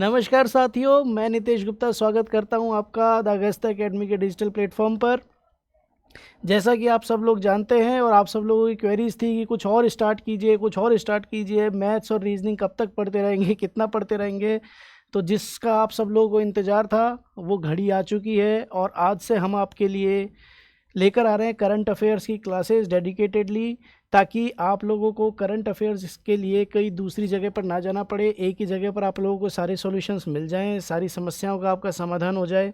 नमस्कार साथियों, मैं नितेश गुप्ता स्वागत करता हूं आपका द अगस्ता एकेडमी के डिजिटल प्लेटफॉर्म पर। जैसा कि आप सब लोग जानते हैं और आप सब लोगों की क्वेरीज थी कि कुछ और स्टार्ट कीजिए, कुछ और स्टार्ट कीजिए, मैथ्स और रीजनिंग कब तक पढ़ते रहेंगे, कितना पढ़ते रहेंगे। तो जिसका आप सब लोगों को इंतज़ार था वो घड़ी आ चुकी है और आज से हम आपके लिए लेकर आ रहे हैं करंट अफेयर्स की क्लासेस डेडिकेटेडली, ताकि आप लोगों को करंट अफेयर्स के लिए कहीं दूसरी जगह पर ना जाना पड़े। एक ही जगह पर आप लोगों को सारे सॉल्यूशंस मिल जाएं, सारी समस्याओं का आपका समाधान हो जाए।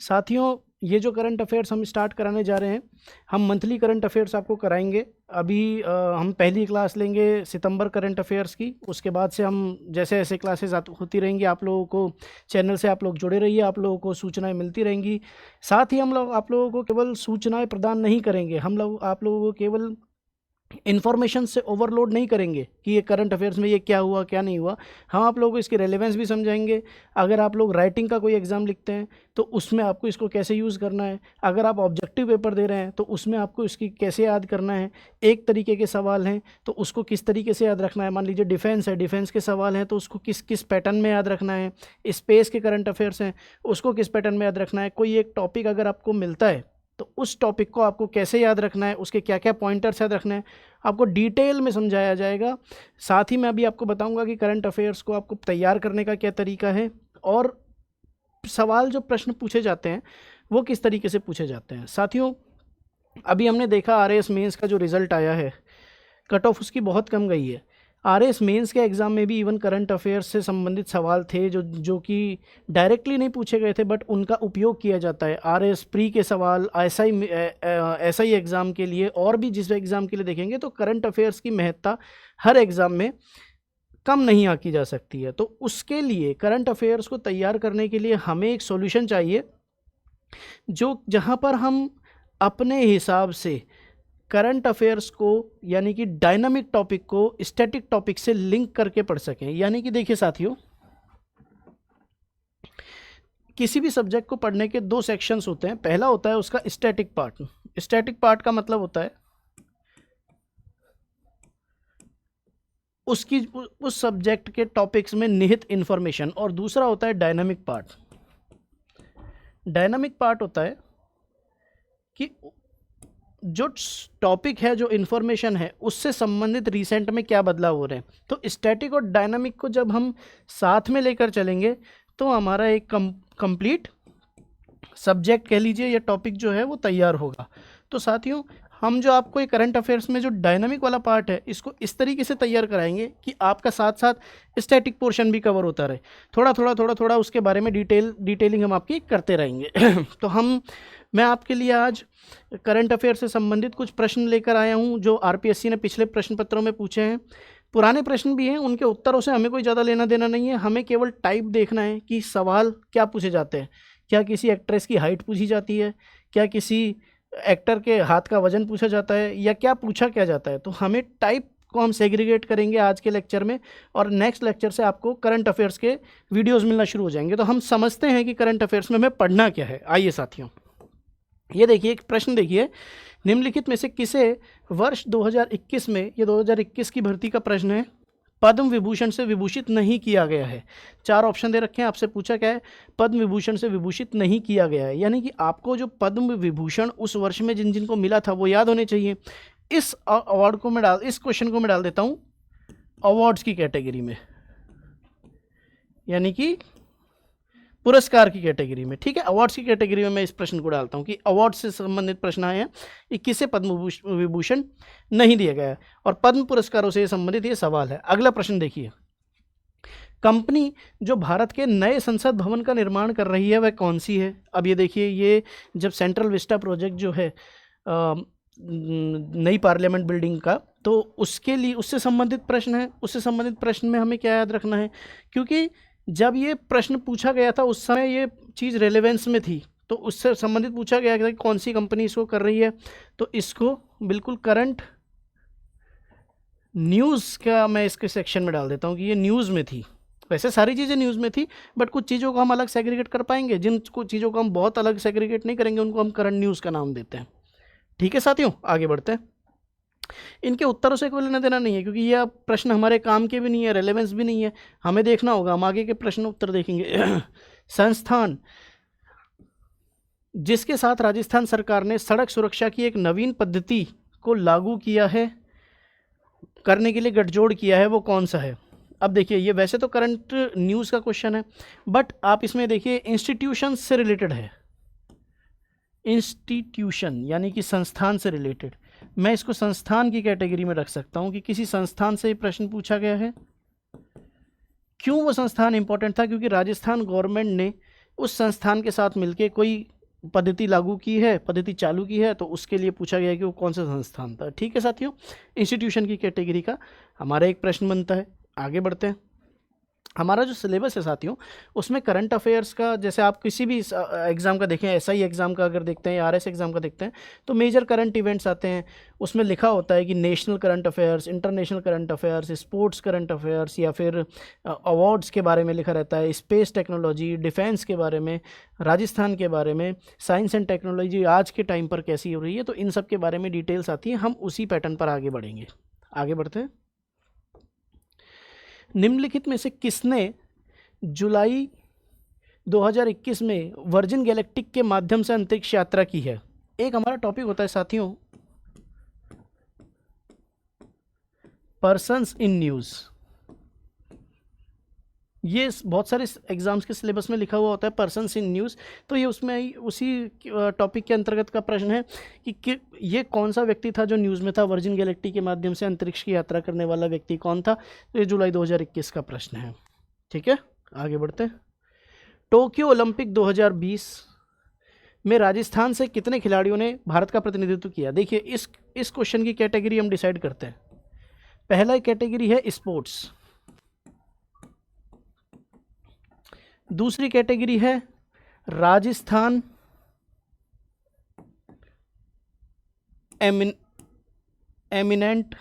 साथियों, ये जो करंट अफेयर्स हम स्टार्ट कराने जा रहे हैं, हम मंथली करंट अफेयर्स आपको कराएंगे। अभी हम पहली क्लास लेंगे सितंबर करंट अफेयर्स की। उसके बाद से हम जैसे ऐसे क्लासेस होती रहेंगी, आप लोगों को चैनल से आप लोग जुड़े रहिए, आप लोगों को सूचनाएं मिलती रहेंगी। साथ ही हम लोग आप लोगों को केवल सूचनाएं प्रदान नहीं करेंगे, हम लोग आप लोगों को केवल इन्फॉर्मेशन से ओवरलोड नहीं करेंगे कि ये करंट अफेयर्स में ये क्या हुआ क्या नहीं हुआ। हम आप लोगों को इसकी रेलेवेंस भी समझाएंगे। अगर आप लोग राइटिंग का कोई एग्ज़ाम लिखते हैं तो उसमें आपको इसको कैसे यूज़ करना है। अगर आप ऑब्जेक्टिव पेपर दे रहे हैं तो उसमें आपको इसकी कैसे याद करना है। एक तरीके के सवाल हैं तो उसको किस तरीके से याद रखना है। मान लीजिए डिफेंस है, डिफेंस के सवाल हैं तो उसको किस किस पैटर्न में याद रखना है। स्पेस के करंट अफेयर्स हैं, उसको किस पैटर्न में याद रखना है। कोई एक टॉपिक अगर आपको मिलता है तो उस टॉपिक को आपको कैसे याद रखना है, उसके क्या क्या पॉइंटर्स याद रखना है, आपको डिटेल में समझाया जाएगा। साथ ही मैं अभी आपको बताऊंगा कि करंट अफेयर्स को आपको तैयार करने का क्या तरीका है और सवाल जो प्रश्न पूछे जाते हैं वो किस तरीके से पूछे जाते हैं। साथियों, अभी हमने देखा आरएएस मेंस का जो रिज़ल्ट आया है, कट ऑफ उसकी बहुत कम गई है। आरएएस मेंस के एग्ज़ाम में भी इवन करंट अफेयर्स से संबंधित सवाल थे जो कि डायरेक्टली नहीं पूछे गए थे, बट उनका उपयोग किया जाता है। आरएएस प्री के सवाल एसआई एग्ज़ाम के लिए और भी जिस एग्ज़ाम के लिए देखेंगे तो करंट अफेयर्स की महत्ता हर एग्ज़ाम में कम नहीं आकी जा सकती है। तो उसके लिए करंट अफेयर्स को तैयार करने के लिए हमें एक सॉल्यूशन चाहिए जो जहाँ पर हम अपने हिसाब से करंट अफेयर्स को यानी कि डायनामिक टॉपिक को स्टैटिक टॉपिक से लिंक करके पढ़ सकें। यानी कि देखिए साथियों, किसी भी सब्जेक्ट को पढ़ने के दो सेक्शंस होते हैं। पहला होता है उसका स्टैटिक पार्ट। स्टैटिक पार्ट का मतलब होता है उसकी उस सब्जेक्ट के टॉपिक्स में निहित इंफॉर्मेशन, और दूसरा होता है डायनामिक पार्ट। डायनामिक पार्ट होता है कि जो टॉपिक है, जो इन्फॉर्मेशन है, उससे संबंधित रिसेंट में क्या बदलाव हो रहे हैं। तो स्टैटिक और डायनामिक को जब हम साथ में लेकर चलेंगे तो हमारा एक कंप्लीट सब्जेक्ट कह लीजिए या टॉपिक जो है वो तैयार होगा। तो साथियों, हम जो आपको ये करंट अफेयर्स में जो डायनामिक वाला पार्ट है इसको इस तरीके से तैयार कराएंगे कि आपका साथ साथ स्टैटिक पोर्शन भी कवर होता रहे। थोड़ा उसके बारे में डिटेलिंग हम आपकी करते रहेंगे। तो मैं आपके लिए आज करंट अफेयर से संबंधित कुछ प्रश्न लेकर आया हूं जो आरपीएससी ने पिछले प्रश्न पत्रों में पूछे हैं। पुराने प्रश्न भी हैं, उनके उत्तरों से हमें कोई ज़्यादा लेना देना नहीं है। हमें केवल टाइप देखना है कि सवाल क्या पूछे जाते हैं। क्या किसी एक्ट्रेस की हाइट पूछी जाती है, क्या किसी एक्टर के हाथ का वजन पूछा जाता है, या क्या पूछा क्या जाता है। तो हमें टाइप को हम सेग्रीगेट करेंगे आज के लेक्चर में, और नेक्स्ट लेक्चर से आपको करंट अफेयर्स के वीडियोस मिलना शुरू हो जाएंगे। तो हम समझते हैं कि करंट अफेयर्स में हमें पढ़ना क्या है। आइए साथियों, ये देखिए एक प्रश्न देखिए, निम्नलिखित में से किसे वर्ष 2021 में, ये 2021 की भर्ती का प्रश्न है, पद्म विभूषण से विभूषित नहीं किया गया है। चार ऑप्शन दे रखे हैं, आपसे पूछा क्या है, पद्म विभूषण से विभूषित नहीं किया गया है। यानी कि आपको जो पद्म विभूषण उस वर्ष में जिन जिन को मिला था वो याद होने चाहिए। इस क्वेश्चन को मैं डाल देता हूँ अवार्ड्स की कैटेगरी में, यानी कि पुरस्कार की कैटेगरी में। ठीक है, अवार्ड्स की कैटेगरी में मैं इस प्रश्न को डालता हूं कि अवार्ड से संबंधित प्रश्न आए हैं, 21 से पद्म विभूषण नहीं दिया गया है और पद्म पुरस्कारों से संबंधित ये सवाल है। अगला प्रश्न देखिए, कंपनी जो भारत के नए संसद भवन का निर्माण कर रही है वह कौन सी है। अब ये देखिए, ये जब सेंट्रल विस्टा प्रोजेक्ट जो है नई पार्लियामेंट बिल्डिंग का, तो उसके लिए उससे संबंधित प्रश्न है। उससे संबंधित प्रश्न में हमें क्या याद रखना है, क्योंकि जब ये प्रश्न पूछा गया था उस समय ये चीज़ रेलेवेंस में थी, तो उससे संबंधित पूछा गया था कि कौन सी कंपनी इसको कर रही है। तो इसको बिल्कुल करंट न्यूज़ का मैं इसके सेक्शन में डाल देता हूँ कि ये न्यूज़ में थी। वैसे सारी चीज़ें न्यूज़ में थी, बट कुछ चीज़ों को हम अलग सेग्रीगेट कर पाएंगे, जिन कुछ चीज़ों को हम बहुत अलग सेग्रीगेट नहीं करेंगे उनको हम करंट न्यूज़ का नाम देते हैं। ठीक है साथियों, आगे बढ़ते हैं। इनके उत्तरों से कोई लेना देना नहीं है, क्योंकि ये अब प्रश्न हमारे काम के भी नहीं है, रेलेवेंस भी नहीं है, हमें देखना होगा, हम आगे के प्रश्न उत्तर देखेंगे। संस्थान जिसके साथ राजस्थान सरकार ने सड़क सुरक्षा की एक नवीन पद्धति को लागू किया है, करने के लिए गठजोड़ किया है, वो कौन सा है? अब देखिए, ये वैसे तो करंट न्यूज़ का क्वेश्चन है, बट आप इसमें देखिए इंस्टीट्यूशन से रिलेटेड है, इंस्टीट्यूशन यानी कि संस्थान से रिलेटेड। मैं इसको संस्थान की कैटेगरी में रख सकता हूं कि किसी संस्थान से प्रश्न पूछा गया है। क्यों वो संस्थान इंपॉर्टेंट था? क्योंकि राजस्थान गवर्नमेंट ने उस संस्थान के साथ मिलकर कोई पद्धति लागू की है, पद्धति चालू की है, तो उसके लिए पूछा गया कि वो कौन सा संस्थान था। ठीक है साथियों, इंस्टीट्यूशन की कैटेगरी का हमारा एक प्रश्न बनता है। आगे बढ़ते हैं। हमारा जो सिलेबस है साथियों, उसमें करंट अफेयर्स का, जैसे आप किसी भी एग्ज़ाम का देखें, एसआई एग्ज़ाम का अगर देखते हैं, आरएस एग्ज़ाम का देखते हैं, तो मेजर करंट इवेंट्स आते हैं। उसमें लिखा होता है कि national current affairs, international current affairs, sports current affairs, या फिर अवार्ड्स के बारे में लिखा रहता है, स्पेस टेक्नोलॉजी, डिफेंस के बारे में, राजस्थान के बारे में, साइंस एंड टेक्नोलॉजी आज के टाइम पर कैसी हो रही है, तो इन सब के बारे में डिटेल्स आती हैं। हम उसी पैटर्न पर आगे बढ़ेंगे। आगे बढ़ते हैं। निम्नलिखित में से किसने जुलाई 2021 में वर्जिन गैलेक्टिक के माध्यम से अंतरिक्ष यात्रा की है? एक हमारा टॉपिक होता है साथियों, पर्सन्स इन न्यूज़। ये बहुत सारे एग्जाम्स के सिलेबस में लिखा हुआ होता है पर्सन्स इन न्यूज़। तो ये उसमें उसी टॉपिक के अंतर्गत का प्रश्न है कि ये कौन सा व्यक्ति था जो न्यूज़ में था, वर्जिन गैलेक्टिक के माध्यम से अंतरिक्ष की यात्रा करने वाला व्यक्ति कौन था? तो ये जुलाई 2021 का प्रश्न है। ठीक है, आगे बढ़ते हैं। टोक्यो ओलंपिक 2020 में राजस्थान से कितने खिलाड़ियों ने भारत का प्रतिनिधित्व किया? देखिए, इस क्वेश्चन की कैटेगरी हम डिसाइड करते हैं। पहला कैटेगरी है स्पोर्ट्स, दूसरी कैटेगरी है राजस्थान एमिनेंट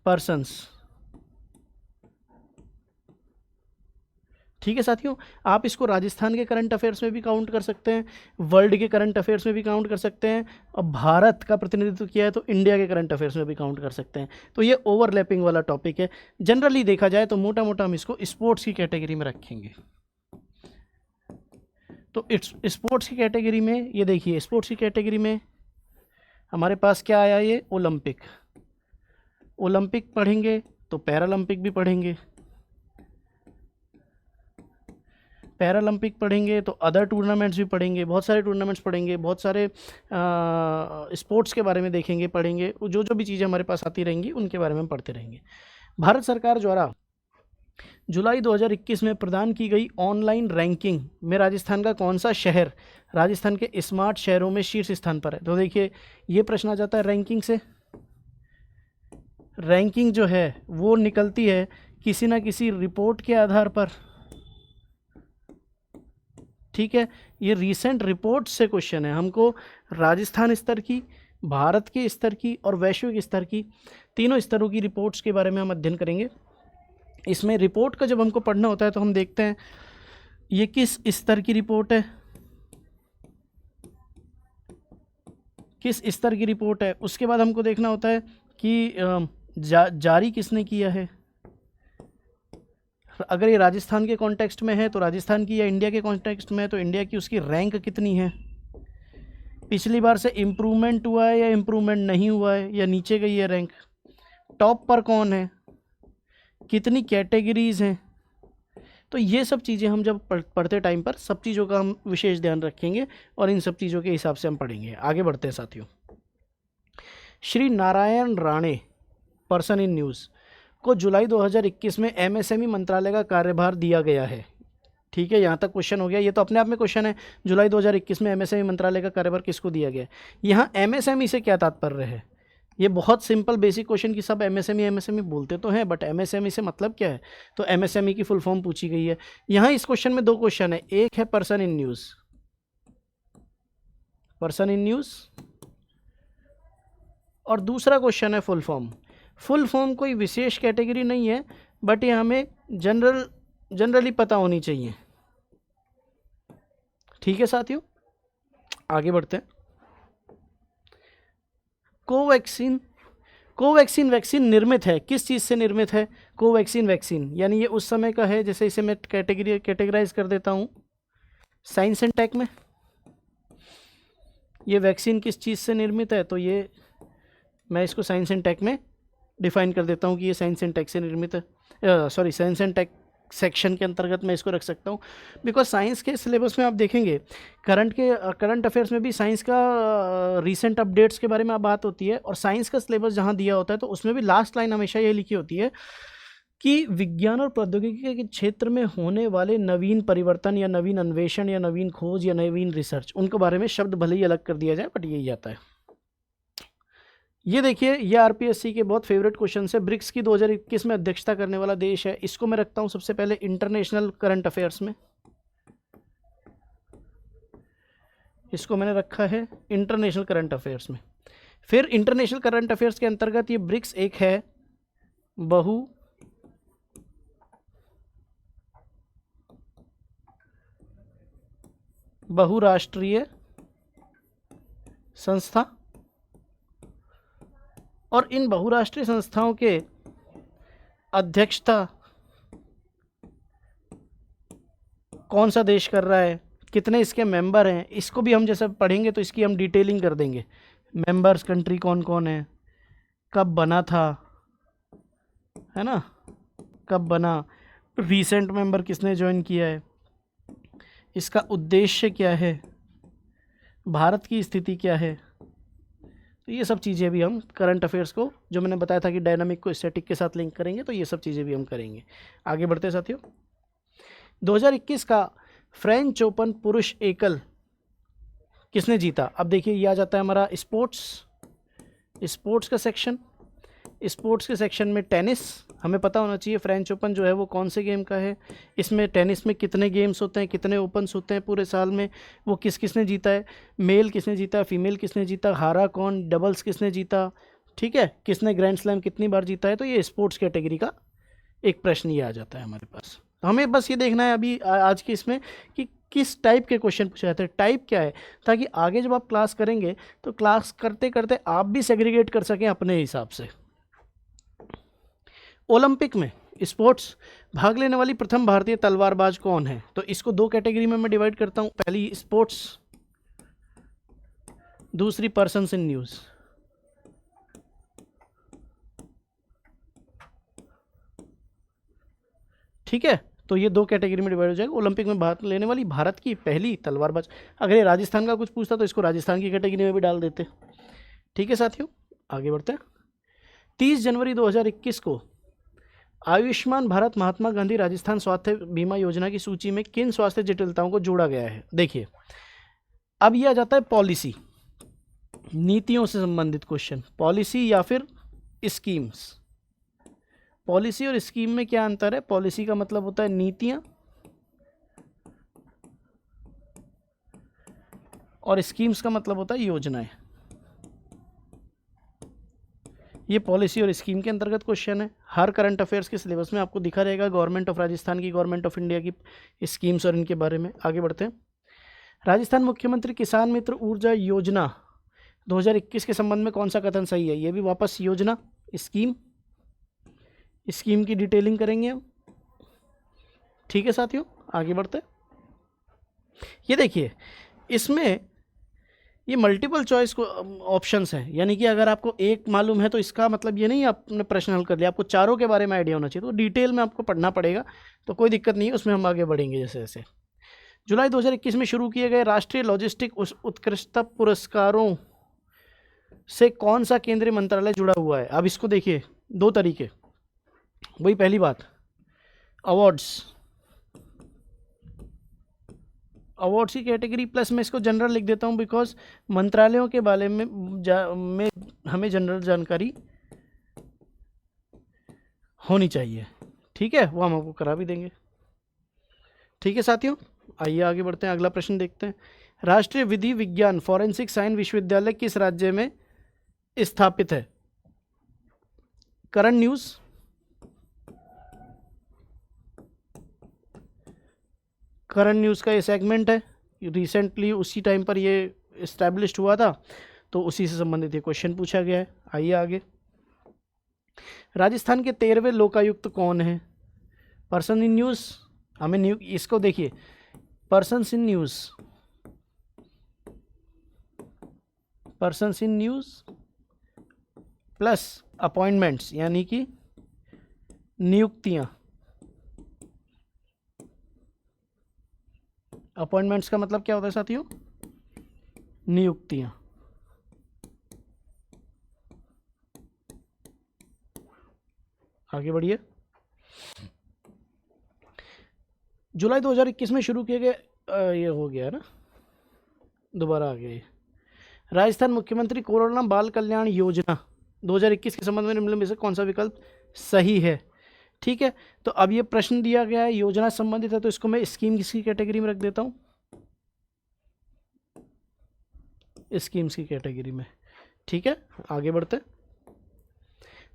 पर्सन्स। ठीक है साथियों, आप इसको राजस्थान के करंट अफेयर्स में भी काउंट कर सकते हैं, वर्ल्ड के करंट अफेयर्स में भी काउंट कर सकते हैं, और भारत का प्रतिनिधित्व किया है तो इंडिया के करंट अफेयर्स में भी काउंट कर सकते हैं। तो ये ओवरलैपिंग वाला टॉपिक है। जनरली देखा जाए तो मोटा मोटा हम इसको स्पोर्ट्स की कैटेगरी में रखेंगे। तो स्पोर्ट्स की कैटेगरी में ये देखिए, स्पोर्ट्स की कैटेगरी में हमारे पास क्या आया? ये ओलंपिक। ओलंपिक पढ़ेंगे तो पैरालंपिक भी पढ़ेंगे, पैरालंपिक पढ़ेंगे तो अदर टूर्नामेंट्स भी पढ़ेंगे, बहुत सारे टूर्नामेंट्स पढ़ेंगे, बहुत सारे स्पोर्ट्स के बारे में देखेंगे, पढ़ेंगे, जो जो भी चीज़ें हमारे पास आती रहेंगी उनके बारे में हम पढ़ते रहेंगे। भारत सरकार द्वारा जुलाई 2021 में प्रदान की गई ऑनलाइन रैंकिंग में राजस्थान का कौन सा शहर राजस्थान के स्मार्ट शहरों में शीर्ष स्थान पर है? तो देखिए, ये प्रश्न आ जाता है रैंकिंग से। रैंकिंग जो है वो निकलती है किसी ना किसी रिपोर्ट के आधार पर। ठीक है, ये रीसेंट रिपोर्ट से क्वेश्चन है। हमको राजस्थान स्तर की, भारत के स्तर की और वैश्विक स्तर की, तीनों स्तरों की रिपोर्ट्स के बारे में हम अध्ययन करेंगे। इसमें रिपोर्ट का जब हमको पढ़ना होता है तो हम देखते हैं ये किस स्तर की रिपोर्ट है, किस स्तर की रिपोर्ट है। उसके बाद हमको देखना होता है कि जारी किसने किया है। अगर ये राजस्थान के कॉन्टेक्स्ट में है तो राजस्थान की, या इंडिया के कॉन्टेक्स्ट में है तो इंडिया की, उसकी रैंक कितनी है, पिछली बार से इम्प्रूवमेंट हुआ है या इम्प्रूवमेंट नहीं हुआ है, या नीचे गई है रैंक, टॉप पर कौन है, कितनी कैटेगरीज हैं। तो ये सब चीज़ें हम जब पढ़ते टाइम पर सब चीज़ों का हम विशेष ध्यान रखेंगे और इन सब चीज़ों के हिसाब से हम पढ़ेंगे। आगे बढ़ते हैं साथियों। Shri Narayan Rane, person in news, को जुलाई 2021 में एमएसएमई मंत्रालय का कार्यभार दिया गया है। ठीक है, यहाँ तक क्वेश्चन हो गया। ये तो अपने आप में क्वेश्चन है, जुलाई 2021 में एमएसएमई मंत्रालय का कार्यभार किसको दिया गया है। यहाँ एमएसएमई से क्या तात्पर्य है? ये बहुत सिंपल बेसिक क्वेश्चन की, सब एमएसएमई बोलते तो हैं, बट एमएसएमई से मतलब क्या है? तो एमएसएमई की फुल फॉर्म पूछी गई है। यहाँ इस क्वेश्चन में दो क्वेश्चन है, एक है person in news, person in news, और दूसरा क्वेश्चन है फुल फॉर्म। फुल फॉर्म कोई विशेष कैटेगरी नहीं है, बट ये हमें जनरली पता होनी चाहिए। ठीक है साथियों, आगे बढ़ते हैं। कोवैक्सीन, कोवैक्सीन वैक्सीन निर्मित है, किस चीज़ से निर्मित है? कोवैक्सीन वैक्सीन, यानी ये उस समय का है, जैसे इसे मैं कैटेगराइज कर देता हूँ साइंस एंड टेक में। ये वैक्सीन किस चीज़ से निर्मित है, तो ये मैं इसको साइंस एंड टेक में डिफाइन कर देता हूँ कि ये साइंस एंड टेक से निर्मित है, sorry science and tech section के अंतर्गत मैं इसको रख सकता हूँ। बिकॉज साइंस के सिलेबस में आप देखेंगे करंट अफेयर्स में भी साइंस का रीसेंट अपडेट्स के बारे में बात होती है, और साइंस का सिलेबस जहाँ दिया होता है तो उसमें भी लास्ट लाइन हमेशा ये लिखी होती है कि विज्ञान और प्रौद्योगिकी के क्षेत्र में होने वाले नवीन परिवर्तन या नवीन अन्वेषण या नवीन खोज या नवीन रिसर्च, उनके बारे में शब्द भले ही अलग कर दिया जाए बट यही आता है। ये देखिए, ये आरपीएससी के बहुत फेवरेट क्वेश्चन है। ब्रिक्स की 2021 में अध्यक्षता करने वाला देश है, इसको मैं रखता हूं सबसे पहले इंटरनेशनल करंट अफेयर्स में। इसको मैंने रखा है इंटरनेशनल करंट अफेयर्स में। फिर इंटरनेशनल करंट अफेयर्स के अंतर्गत ये ब्रिक्स एक है बहुराष्ट्रीय संस्था, और इन बहुराष्ट्रीय संस्थाओं के अध्यक्षता कौन सा देश कर रहा है, कितने इसके मेंबर हैं, इसको भी हम जैसे पढ़ेंगे तो इसकी हम डिटेलिंग कर देंगे। मेंबर्स कंट्री कौन कौन है, कब बना था, है ना, कब बना, रीसेंट मेंबर किसने ज्वाइन किया है, इसका उद्देश्य क्या है, भारत की स्थिति क्या है। तो ये सब चीज़ें भी हम करंट अफेयर्स को, जो मैंने बताया था कि डायनामिक को स्टैटिक के साथ लिंक करेंगे, तो ये सब चीज़ें भी हम करेंगे। आगे बढ़ते हैं साथियों। 2021 का फ्रेंच ओपन पुरुष एकल किसने जीता? अब देखिए, ये आ जाता है हमारा स्पोर्ट्स का सेक्शन। स्पोर्ट्स के सेक्शन में टेनिस, हमें पता होना चाहिए फ्रेंच ओपन जो है वो कौन से गेम का है, इसमें टेनिस में कितने गेम्स होते हैं, कितने ओपन्स होते हैं पूरे साल में, वो किसने जीता है, मेल किसने जीता, फीमेल किसने जीता, हारा कौन, डबल्स किसने जीता, ठीक है, किसने ग्रैंड स्लैम कितनी बार जीता है। तो ये स्पोर्ट्स कैटेगरी का एक प्रश्न ये आ जाता है हमारे पास। तो हमें बस ये देखना है अभी आज के इसमें कि किस टाइप के क्वेश्चन पूछे जाते हैं, टाइप क्या है, ताकि आगे जब आप क्लास करेंगे तो क्लास करते करते आप भी सेग्रीगेट कर सकें अपने हिसाब से। ओलंपिक में स्पोर्ट्स भाग लेने वाली प्रथम भारतीय तलवारबाज कौन है? तो इसको दो कैटेगरी में मैं डिवाइड करता हूं, पहली स्पोर्ट्स, दूसरी पर्सन्स इन न्यूज़। ठीक है, तो ये दो कैटेगरी में डिवाइड हो जाएगा। ओलंपिक में भाग लेने वाली भारत की पहली तलवारबाज, अगर ये राजस्थान का कुछ पूछता तो इसको राजस्थान की कैटेगरी में भी डाल देते। ठीक है साथियों, आगे बढ़ते हैं। 30 जनवरी 2021 को आयुष्मान भारत महात्मा गांधी राजस्थान स्वास्थ्य बीमा योजना की सूची में किन स्वास्थ्य जटिलताओं को जोड़ा गया है? देखिए, अब यह आ जाता है पॉलिसी, नीतियों से संबंधित क्वेश्चन, पॉलिसी या फिर स्कीम्स। पॉलिसी और स्कीम में क्या अंतर है? पॉलिसी का मतलब होता है नीतियां, और स्कीम्स का मतलब होता है योजनाएं। ये पॉलिसी और स्कीम के अंतर्गत क्वेश्चन है। हर करंट अफेयर्स के सिलेबस में आपको दिखा रहेगा गवर्नमेंट ऑफ राजस्थान की, गवर्नमेंट ऑफ इंडिया की स्कीम्स और इनके बारे में। आगे बढ़ते हैं। राजस्थान मुख्यमंत्री किसान मित्र ऊर्जा योजना 2021 के संबंध में कौन सा कथन सही है? ये भी वापस योजना, स्कीम की डिटेलिंग करेंगे हम। ठीक है साथियों, आगे बढ़ते हैं। ये देखिए, इसमें ये मल्टीपल चॉइस को ऑप्शंस हैं, यानी कि अगर आपको एक मालूम है तो इसका मतलब ये नहीं आपने प्रश्न हल कर लिया, आपको चारों के बारे में आइडिया होना चाहिए। तो डिटेल में आपको पढ़ना पड़ेगा, तो कोई दिक्कत नहीं है, उसमें हम आगे बढ़ेंगे जैसे जैसे। जुलाई 2021 में शुरू किए गए राष्ट्रीय लॉजिस्टिक उत्कृष्टता पुरस्कारों से कौन सा केंद्रीय मंत्रालय जुड़ा हुआ है? अब इसको देखिए, दो तरीके, वही पहली बात, अवार्ड्स की कैटेगरी प्लस मैं इसको जनरल लिख देता हूं, बिकॉज मंत्रालयों के बारे में हमें जनरल जानकारी होनी चाहिए। ठीक है, वो हम आपको करा भी देंगे। ठीक है साथियों, आइए आगे बढ़ते हैं, अगला प्रश्न देखते हैं। राष्ट्रीय विधि विज्ञान फॉरेंसिक साइंस विश्वविद्यालय किस राज्य में स्थापित है? करंट न्यूज़, करंट न्यूज़ का ये सेगमेंट है, रिसेंटली उसी टाइम पर ये इस्टेब्लिश्ड हुआ था, तो उसी से संबंधित ये क्वेश्चन पूछा गया है। आइए आगे। राजस्थान के 13वें लोकायुक्त कौन है? पर्सन इन न्यूज़, हमें इसको देखिए, persons in news, persons in news plus appointments यानी कि नियुक्तियां। अपॉइंटमेंट्स का मतलब क्या होता है साथियों? नियुक्तियां। आगे बढ़िए। जुलाई 2021 में शुरू किए गए, ये हो गया ना, दोबारा आ गया। राजस्थान मुख्यमंत्री कोरोना बाल कल्याण योजना 2021 के संबंध में निम्नलिखित में से कौन सा विकल्प सही है? ठीक है, तो अब ये प्रश्न दिया गया है, योजना संबंधित है, तो इसको मैं स्कीम किसकी कैटेगरी में रख देता हूँ? स्कीम्स की कैटेगरी में। ठीक है, आगे बढ़ते।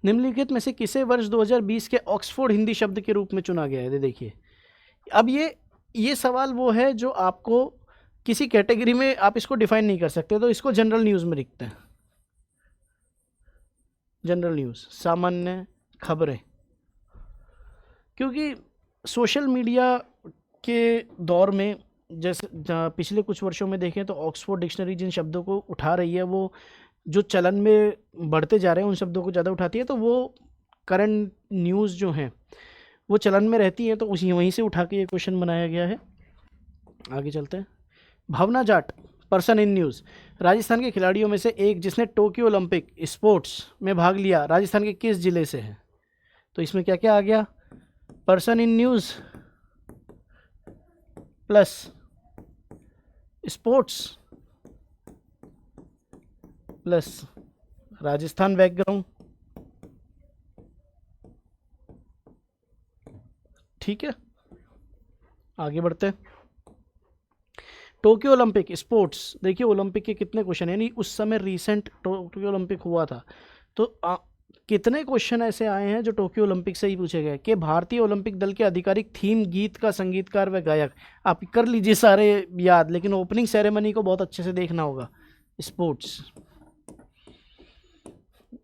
निम्नलिखित में से किसे वर्ष 2020 के ऑक्सफोर्ड हिंदी शब्द के रूप में चुना गया है? देखिए, अब ये सवाल वो है जो आपको किसी कैटेगरी में आप इसको डिफाइन नहीं कर सकते, तो इसको जनरल न्यूज़ में लिखते हैं। जनरल न्यूज़, सामान्य खबरें, क्योंकि सोशल मीडिया के दौर में जैसे पिछले कुछ वर्षों में देखें तो ऑक्सफोर्ड डिक्शनरी जिन शब्दों को उठा रही है वो जो चलन में बढ़ते जा रहे हैं उन शब्दों को ज़्यादा उठाती है, तो वो करंट न्यूज़ जो हैं वो चलन में रहती है, तो उसी वहीं से उठा के ये क्वेश्चन बनाया गया है। आगे चलते हैं। Bhavna Jat, person in news, Rajasthan के खिलाड़ियों में से एक जिसने टोक्यो ओलंपिक स्पोर्ट्स में भाग लिया राजस्थान के किस जिले से है? तो इसमें क्या क्या आ गया? Person in news plus sports plus Rajasthan background. ठीक है, आगे बढ़ते हैं। टोक्यो ओलंपिक स्पोर्ट्स, देखिए ओलंपिक के कितने क्वेश्चन, यानी उस समय रीसेंट टोक्यो ओलंपिक हुआ था, तो कितने क्वेश्चन ऐसे आए हैं जो टोक्यो ओलंपिक से ही पूछे गए कि भारतीय ओलंपिक दल के आधिकारिक थीम गीत का संगीतकार व गायक। आप कर लीजिए सारे याद, लेकिन ओपनिंग सेरेमनी को बहुत अच्छे से देखना होगा। स्पोर्ट्स,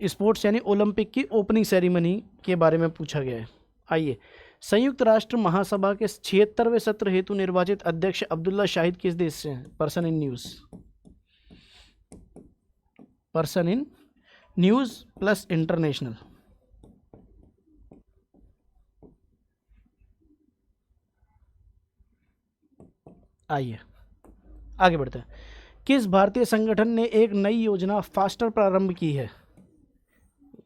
स्पोर्ट्स यानी ओलंपिक की ओपनिंग सेरेमनी के बारे में पूछा गया है। आइए, संयुक्त राष्ट्र महासभा के 76वें सत्र हेतु निर्वाचित अध्यक्ष अब्दुल्ला शाहिद किस देश से हैं? Person in news, person in news plus international. आइए आगे बढ़ते हैं। किस भारतीय संगठन ने एक नई योजना फास्टर प्रारंभ की है?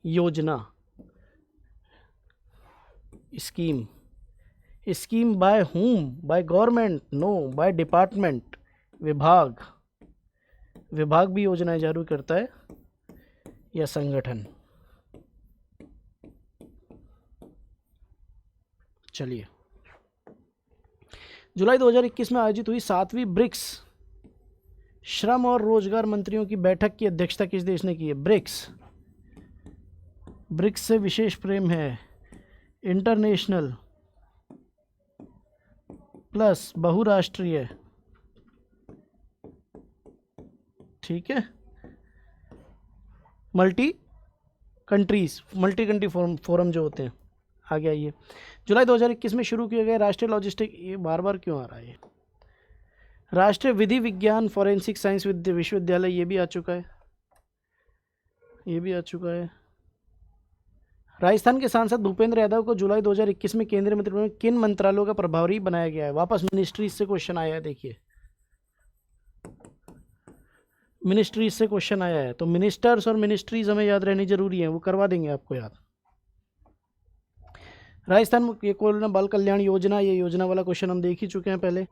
योजना, scheme, scheme by whom? By government? No, by department, विभाग। विभाग भी योजनाएं जारी करता है या संगठन? चलिए, जुलाई 2021 में आयोजित हुई 7वीं ब्रिक्स श्रम और रोजगार मंत्रियों की बैठक की अध्यक्षता किस देश ने की है? ब्रिक्स, ब्रिक्स से विशेष प्रेम है, इंटरनेशनल प्लस बहुराष्ट्रीय। ठीक है, multi countries, multi country forum जो होते हैं। आगे आइए, जुलाई 2021 में शुरू किए गए राष्ट्रीय लॉजिस्टिक, ये बार बार क्यों आ रहा है? राष्ट्रीय विधि विज्ञान फॉरेंसिक साइंस विश्वविद्यालय, ये भी आ चुका है, ये भी आ चुका है। राजस्थान के सांसद भूपेंद्र यादव को जुलाई 2021 में केंद्रीय मंत्रिमंडल में किन मंत्रालयों का प्रभारी बनाया गया है? वापस मिनिस्ट्रीज से क्वेश्चन आया है, देखिए मिनिस्ट्रीज से क्वेश्चन आया है, तो मिनिस्टर्स और मिनिस्ट्रीज हमें याद रहनी जरूरी है, वो करवा देंगे आपको याद। राजस्थान ये कोरोना बाल कल्याण योजना, ये योजना वाला क्वेश्चन हम देख ही चुके हैं पहले।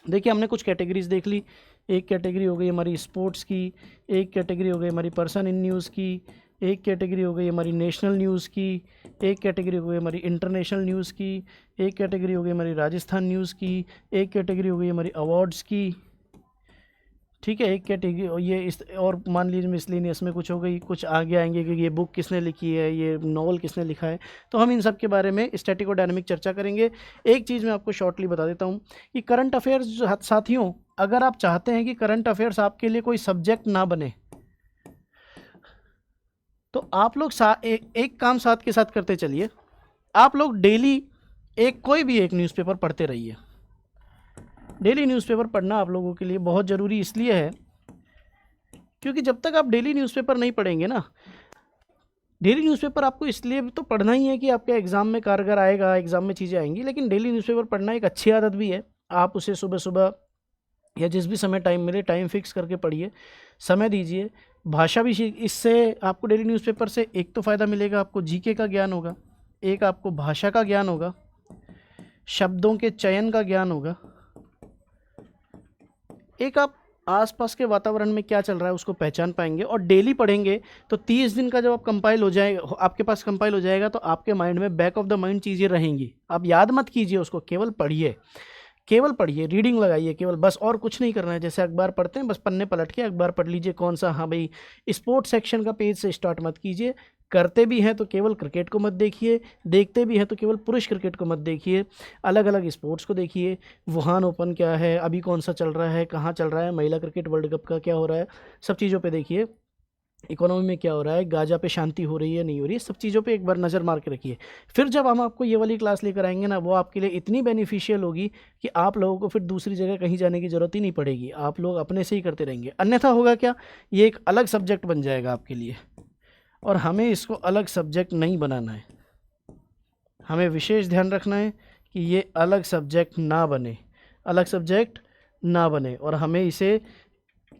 देखिए, हमने कुछ कैटेगरीज देख ली। एक कैटेगरी हो गई हमारी स्पोर्ट्स की, एक कैटेगरी हो गई हमारी पर्सन इन न्यूज़ की, एक कैटेगरी हो गई हमारी नेशनल न्यूज़ की, एक कैटेगरी हो गई हमारी इंटरनेशनल न्यूज़ की, एक कैटेगरी हो गई हमारी राजस्थान न्यूज़ की, एक कैटेगरी हो गई हमारी अवार्ड्स की। ठीक है, एक कैटेगरी, और ये इस, और मान लीजिए मिसलेनियस में कुछ हो गई, कुछ आगे आएंगे कि ये बुक किसने लिखी है, ये नॉवल किसने लिखा है, तो हम इन सब के बारे में स्टैटिक और डायनामिक चर्चा करेंगे। एक चीज़ मैं आपको शॉर्टली बता देता हूँ कि करंट अफेयर्स साथियों, अगर आप चाहते हैं कि करंट अफेयर्स आपके लिए कोई सब्जेक्ट ना बने, तो आप लोग एक काम साथ के साथ करते चलिए। आप लोग डेली कोई भी एक न्यूज़पेपर पढ़ते रहिए। डेली न्यूज़पेपर पढ़ना आप लोगों के लिए बहुत ज़रूरी इसलिए है क्योंकि जब तक आप डेली न्यूज़पेपर नहीं पढ़ेंगे ना, डेली न्यूज़पेपर आपको इसलिए भी तो पढ़ना ही है कि आपके एग्ज़ाम में कारगर आएगा, एग्ज़ाम में चीज़ें आएंगी, लेकिन डेली न्यूज़पेपर पढ़ना एक अच्छी आदत भी है। आप उसे सुबह सुबह या जिस भी समय टाइम मिले, टाइम फिक्स करके पढ़िए, समय दीजिए। भाषा भी इससे आपको डेली न्यूज़पेपर से एक तो फ़ायदा मिलेगा, आपको जीके का ज्ञान होगा, एक आपको भाषा का ज्ञान होगा, शब्दों के चयन का ज्ञान होगा, एक आप आसपास के वातावरण में क्या चल रहा है उसको पहचान पाएंगे। और डेली पढ़ेंगे तो 30 दिन का जब आप कंपाइल हो जाए, आपके पास कंपाइल हो जाएगा, तो आपके माइंड में बैक ऑफ द माइंड चीज़ें रहेंगी। आप याद मत कीजिए उसको, केवल पढ़िए, केवल पढ़िए, रीडिंग लगाइए केवल, बस और कुछ नहीं करना है। जैसे अखबार पढ़ते हैं, बस पन्ने पलट के अखबार पढ़ लीजिए कौन सा, हाँ भाई स्पोर्ट्स सेक्शन का पेज से स्टार्ट मत कीजिए। करते भी हैं तो केवल क्रिकेट को मत देखिए, देखते भी हैं तो केवल पुरुष क्रिकेट को मत देखिए, अलग अलग स्पोर्ट्स को देखिए। वुहान ओपन क्या है, अभी कौन सा चल रहा है, कहाँ चल रहा है, महिला क्रिकेट वर्ल्ड कप का क्या हो रहा है, सब चीज़ों पे देखिए। इकोनॉमी में क्या हो रहा है, गाजा पे शांति हो रही है नहीं हो रही है, सब चीज़ों पे एक बार नज़र मार के रखिए। फिर जब हम आपको ये वाली क्लास लेकर आएंगे ना, वो आपके लिए इतनी बेनिफिशियल होगी कि आप लोगों को फिर दूसरी जगह कहीं जाने की ज़रूरत ही नहीं पड़ेगी, आप लोग अपने से ही करते रहेंगे। अन्यथा होगा क्या, ये एक अलग सब्जेक्ट बन जाएगा आपके लिए, और हमें इसको अलग सब्जेक्ट नहीं बनाना है। हमें विशेष ध्यान रखना है कि ये अलग सब्जेक्ट ना बने, अलग सब्जेक्ट ना बने, और हमें इसे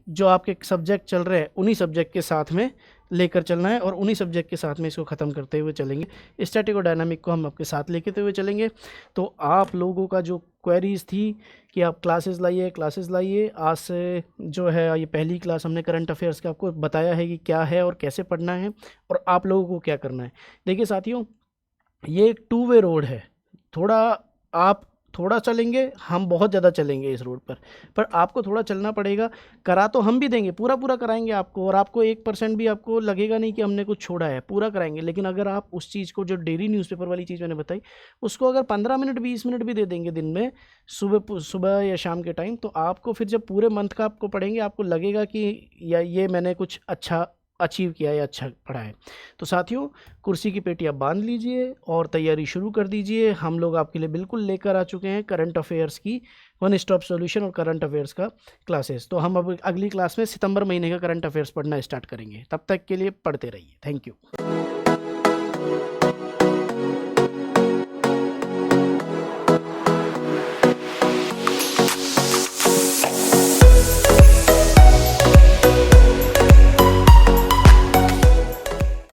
जो आपके सब्जेक्ट चल रहे हैं उन्हीं सब्जेक्ट के साथ में लेकर चलना है, और उन्हीं सब्जेक्ट के साथ में इसको ख़त्म करते हुए चलेंगे। स्टैटिक और डायनामिक को हम आपके साथ लेके हुए चलेंगे। तो आप लोगों का जो क्वेरीज़ थी कि आप क्लासेस लाइए, आज से जो है ये पहली क्लास हमने करंट अफेयर्स का आपको बताया है कि क्या है और कैसे पढ़ना है और आप लोगों को क्या करना है। देखिए साथियों, ये एक टू वे रोड है, थोड़ा आप थोड़ा चलेंगे, हम बहुत ज़्यादा चलेंगे इस रोड पर आपको थोड़ा चलना पड़ेगा। करा तो हम भी देंगे, पूरा पूरा कराएंगे आपको, और आपको 1% भी आपको लगेगा नहीं कि हमने कुछ छोड़ा है, पूरा कराएंगे। लेकिन अगर आप उस चीज़ को, जो डेली न्यूज़पेपर वाली चीज़ मैंने बताई, उसको अगर 15 मिनट 20 मिनट भी दे देंगे दिन में, सुबह सुबह या शाम के टाइम, तो आपको फिर जब पूरे मंथ का आपको पढ़ेंगे, आपको लगेगा कि या ये मैंने कुछ अच्छा अचीव किया है, अच्छा पढ़ा है। तो साथियों, कुर्सी की पेटी आप बांध लीजिए और तैयारी शुरू कर दीजिए। हम लोग आपके लिए बिल्कुल लेकर आ चुके हैं करंट अफेयर्स की वन स्टॉप सॉल्यूशन और करंट अफेयर्स का क्लासेस। तो हम अब अगली क्लास में सितंबर महीने का करंट अफेयर्स पढ़ना स्टार्ट करेंगे। तब तक के लिए पढ़ते रहिए। Thank you.